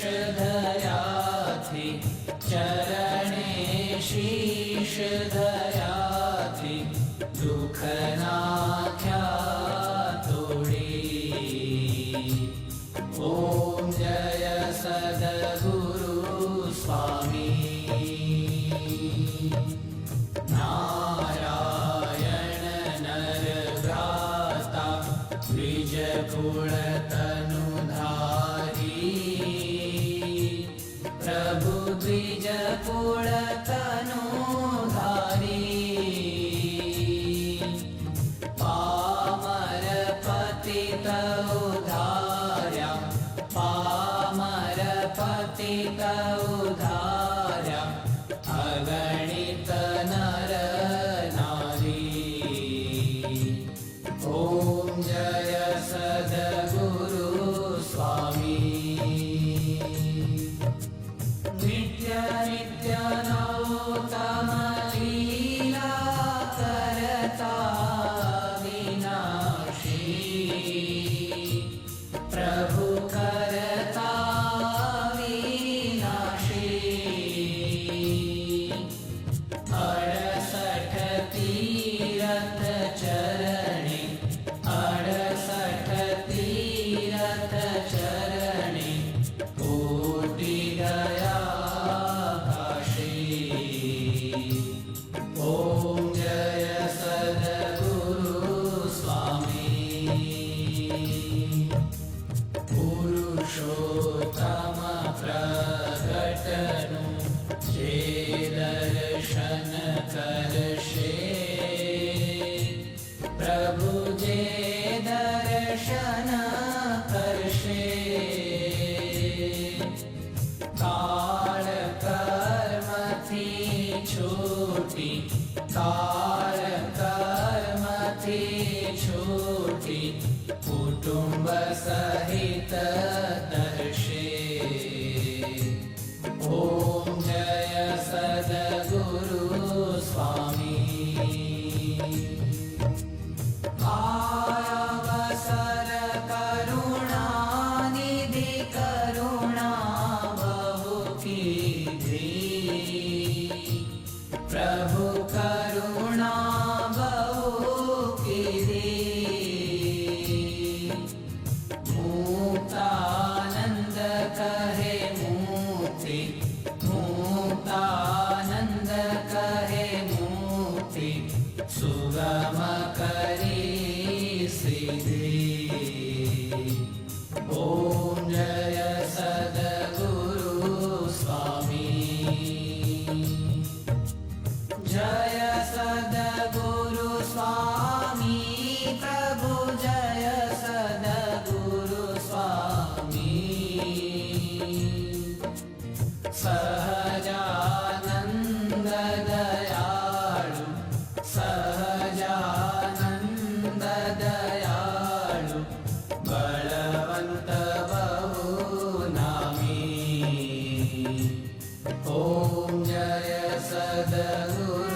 धर्याथि चरणे शीश धर्याथि दुख नाख्या तोड़ी। ओम जय सद्गुरु स्वामी। नारायण नर भ्राता द्विज कुल तनुधारी। प्रभु द्विज कुल तनुधारी। पामर पतित उद्धार्या पामर पतित उद्धार्या अगणित नर नारी। ओम जय सद्गुरु स्वामी। नित्य नित्य नौतम लीला करता विनाशी। प्रभु करता विनाशी। 68 तीरथ चरणे 68 तीरथ चरणे कोटि गया काशी। ओम जय सद्गुरु स्वामी। पुरुषोत्तम प्रगटनु जे दर्शन करशे। प्रभु जे दर्शन करशे। काल कर्म थी छूटी काल कर्म थी छूटी कुटुंब सहित दर्शे। ओम जय सद्गुरु स्वामी। अवसर करुणा निधि करुणा बहु कीधी। प्रभु करुणा बहु कीधी। मुक्तानंद कहे मुक्ति मुक्तानंद कहे मुक्ति सुगम करी सिद्धि। ओम जय सद्गुरु स्वामी। जय सद्गुरु स्वामी। प्रभु जय सद्गुरु स्वामी। सहजानंद दयालु सहजानंद दयालु बलवंत बहु नामी। ओम जय सद्गुरु